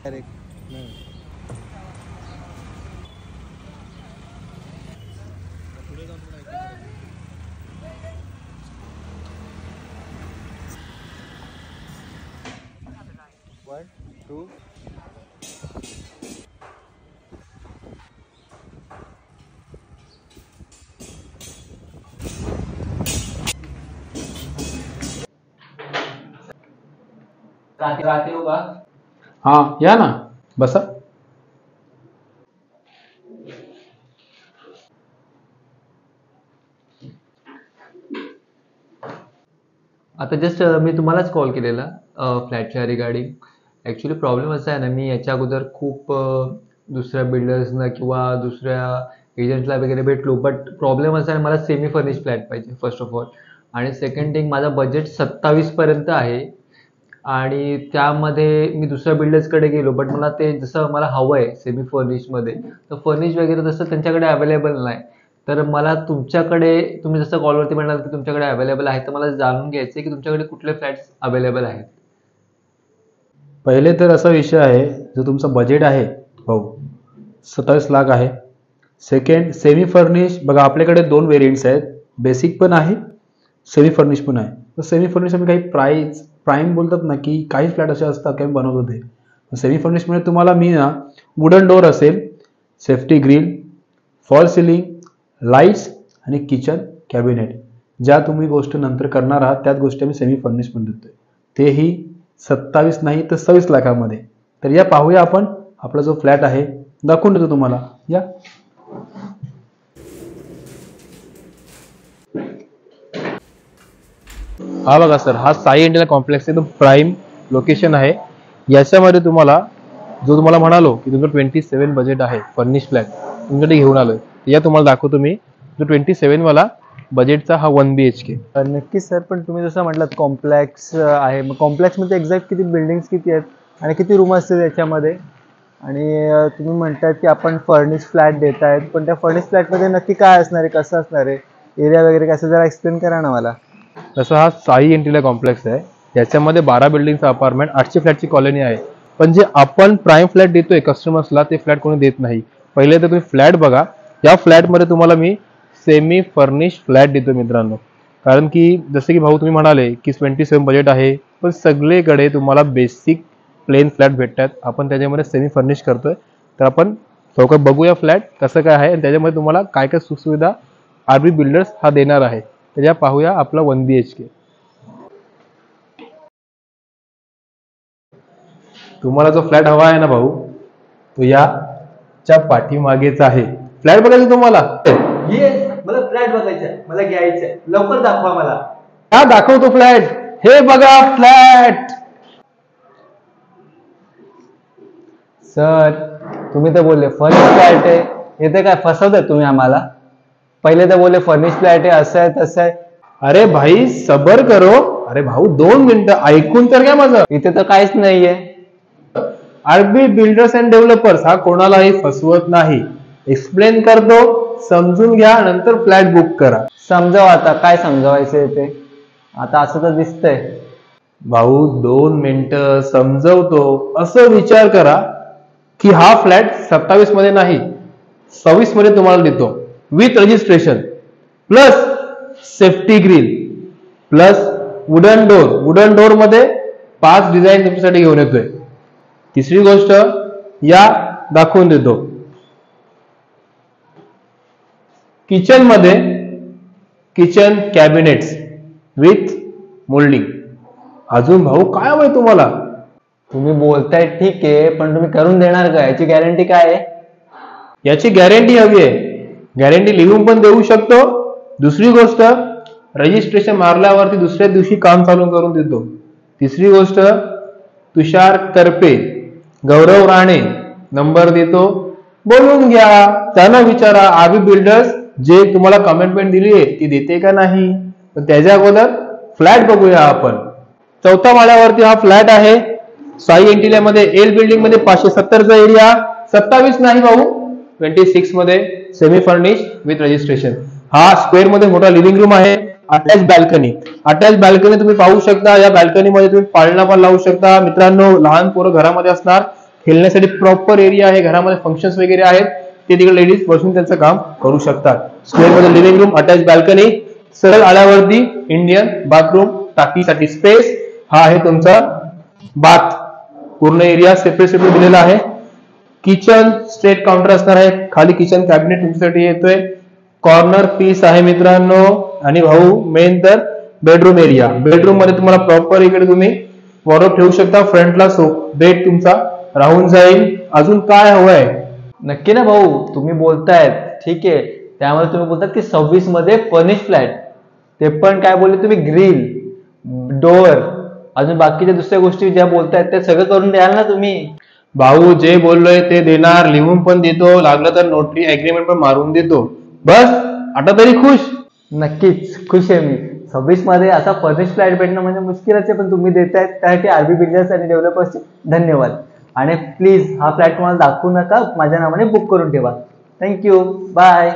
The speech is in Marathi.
1 2 राहते हो का? हाँ या ना बसा. आता जस्ट मी तुम्हालाच कॉल केलेला फ्लॅटच्या रिगार्डिंग. ॲक्च्युली प्रॉब्लेम असा आहे ना, मी याच्या अगोदर खूप दुसऱ्या बिल्डर्सना किंवा दुसऱ्या एजंटला वगैरे भेटलो, बट प्रॉब्लेम असा आहे मला सेमी फर्निश फ्लॅट पाहिजे फर्स्ट ऑफ ऑल. आणि सेकंड थिंग माझा बजेट 27 पर्यंत आहे आणि त्यामध्ये मी दुसऱ्या बिल्डर्सकडे गेलो, बट मला ते जसं मला हवं आहे सेमी फर्निशमध्ये, तर फर्निश वगैरे तसं त्यांच्याकडे अवेलेबल नाही. तर मला तुमच्याकडे, तुम्ही जसं कॉलवरती म्हणाल की तुमच्याकडे अवेलेबल आहे, तर मला जाणून घ्यायचं आहे की तुमच्याकडे कुठले फ्लॅट्स अवेलेबल आहेत. पहिले तर असा विषय आहे, जो तुमचा बजेट आहे भाऊ 27 लाख आहे. सेकंड सेमी फर्निश बघा, आपल्याकडे 2 व्हेरियंट्स आहेत, बेसिक पण आहे, सेमी फर्निश पण आहे. तर सेमी फर्निश आम्ही काही प्राईम बोलतात ना, की काही फ्लॅट असे असतात काही बनवतो ते. सेमी फर्निशमध्ये तुम्हाला मी ना वुडन डोअर असेल, safety grill, fall ceiling, lights आणि किचन कॅबिनेट, ज्या तुम्ही गोष्ट नंतर करणार आहात त्याच गोष्टी आम्ही सेमी फर्निश पण देतोय, तेही 27 नाही तर 26 लाखामध्ये. तर या पाहूया आपण आपला जो फ्लॅट आहे, दाखवून देतो तुम्हाला. या हा बघा सर, हा साई इंडिया कॉम्प्लेक्स एकदम प्राईम लोकेशन आहे. याच्यामध्ये तुम्हाला जो तुम्हाला म्हणालो की तुमचं 27 बजेट आहे फर्निश फ्लॅट तुमच्याकडे घेऊन आलोय, या तुम्हाला दाखवतो मी. जो 27 वाला बजेटचा हा 1 BHK. नक्कीच सर, पण तुम्ही जसं म्हटलात कॉम्प्लेक्स आहे, मग कॉम्प्लेक्समध्ये एक्झॅक्ट किती बिल्डिंग्स किती आहेत आणि किती रूम असतील त्याच्यामध्ये? आणि तुम्ही म्हणतायत की आपण फर्निश फ्लॅट देत आहेत, पण त्या फर्निश फ्लॅटमध्ये नक्की काय असणार आहे, कसं असणार आहे, एरिया वगैरे कसं, जरा एक्सप्लेन करा ना मला. तसं हा साई इंटिरियर कॉम्प्लेक्स आहे, याच्यामध्ये 12 बिल्डिंगचं अपार्टमेंट, 800 फ्लॅटची कॉलनी आहे. पण जे आपण प्राईम फ्लॅट देतोय कस्टमर्सला, ते फ्लॅट कोणी देत नाही. पहिले तर तुम्ही फ्लॅट बघा. या फ्लॅटमध्ये तुम्हाला मी सेमी फर्निश फ्लॅट देतो मित्रांनो. कारण की जसं की भाऊ तुम्ही म्हणाले की 27 बजेट आहे, पण सगळीकडे तुम्हाला बेसिक प्लेन फ्लॅट भेटतात, आपण त्याच्यामध्ये सेमी फर्निश करतोय. तर आपण चौकात बघूया फ्लॅट कसं काय आहे आणि त्याच्यामध्ये तुम्हाला काय काय सुखसुविधा RB बिल्डर्स हा देणार आहे. त्याच्या पाहूया आपला 1 BHK. तुम्हाला जो फ्लॅट हवा आहे ना भाऊ, तो याच्या पाठीमागेचा आहे. फ्लॅट बघायचा तुम्हाला? मला फ्लॅट बघायचा, मला घ्यायचंय, लवकर दाखवा मला. हा दाखवतो फ्लॅट. हे बघा फ्लॅट. सर तुम्ही तर बोलले फर्निश फ्लॅट आहे, येते काय फसवताय तुम्ही आम्हाला? पहिले तर बोलले फर्निश फ्लॅट आहे, असं आहे तसं आहे. अरे भाई सबर करो. अरे भाऊ 2 मिनिटं ऐकून तर घ्या माझं. इथे तर काहीच नाहीये. RB बिल्डर्स अँड डेव्हलपर्स हा कोणालाही फसवत नाही. एक्सप्लेन करतो, समजून घ्या, नंतर फ्लॅट बुक करा. समजाव आता, काय समजावायचंय ते? आता असं तर दिसतंय. भाऊ 2 मिनिटं समजवतो. असं विचार करा की हा फ्लॅट 27 मध्ये नाही 26 मध्ये तुम्हाला देतो, with registration, plus safety grill, plus wooden door. Wooden door मध्ये 5 डिझाईन तुमच्यासाठी घेऊन येतोय. तिसरी गोष्ट या दाखवून देतो, किचन मध्ये किचन कॅबिनेट्स विथ मोल्डिंग. अजून भाऊ काय हवंय तुम्हाला? तुम्ही बोलताय ठीक आहे, पण तुम्ही करून देणार का? याची गॅरंटी काय आहे? याची गॅरंटी हवी आहे. गॅरंटी लिहून पण देऊ शकतो. दुसरी गोष्ट, रजिस्ट्रेशन मारल्यावरती दुसऱ्या दिवशी काम चालू करून देतो. तिसरी गोष्ट, तुषार करपे, गौरव राणे नंबर देतो, बोलून घ्या, त्यांना विचारा RB बिल्डर्स जे तुम्हाला कमेंटमेंट दिली आहे ती देते का नाही. पण त्याच्या अगोदर फ्लॅट बघूया आपण. 4थ्या माळ्यावरती हा फ्लॅट आहे, साई इंटिरियर मध्ये, एल बिल्डिंग मध्ये, 570चा एरिया, 27 नाही भाऊ 26 मध्ये, सेमी फर्निश विथ रजिस्ट्रेशन. हा स्क्वेअर मध्ये मोठा लिव्हिंग रूम आहे, अटॅच बॅल्कनी. अटॅच बॅल्कनी तुम्ही पाहू शकता. या बॅल्कनी मध्ये तुम्ही पाळणा पण लावू शकता. मित्रांनो लहान पोरं घरामध्ये असणार खेळण्यासाठी प्रॉपर एरिया आहे, घरामध्ये फंक्शन्स वगैरे आहेत, ते तिकडे लेडीज बसून त्यांचं काम करू शकतात. स्क्वेअर मध्ये लिव्हिंग रूम, अटॅच बाल्कनी, सरळ आल्यावरती इंडियन बाथरूम, टाकीसाठी स्पेस, हा आहे तुमचा बाथ. पूर्ण एरिया सेपरेट सेपरेट दिलेला आहे. किचन स्ट्रेट काउंटर असणार आहे, खाली किचन कॅबिनेट तुमच्यासाठी येतोय. कॉर्नर पीस आहे मित्रांनो. आणि भाऊ मेन तर बेडरूम एरिया. बेडरूम मध्ये तुम्हाला प्रॉपर इकडे तुम्ही वॉर्डरोब ठेवू शकता. फ्रंटला बेड तुमचा राहून जाईल. अजून काय हवंय? नक्की ना भाऊ, तुम्ही बोलतायत ठीक आहे, त्यामुळे तुम्ही बोलतात की 26 मध्ये फर्निश फ्लॅट, ते पण काय बोलले तुम्ही, ग्रिल, डोअर, अजून बाकीच्या दुसऱ्या गोष्टी ज्या बोलतायत ते सगळं करून द्याल ना तुम्ही? भाऊ जे बोललोय ते देणार, लिहून पण देतो, लागलं तर नोटरी अग्रीमेंट पण मारून देतो. बस आता तरी खुश? नक्कीच खुश आहे मी. 26 मध्ये असा फर्निश फ्लॅट भेटणं म्हणजे मुश्किलच आहे, पण तुम्ही देतायत त्यासाठी आरबी बिल्डर्स आणि डेव्हलपर्सचे धन्यवाद. आणि प्लीज हा फ्लॅट तुम्हाला दाखवू नका, माझ्या नावाने बुक करून ठेवा. Thank you, bye.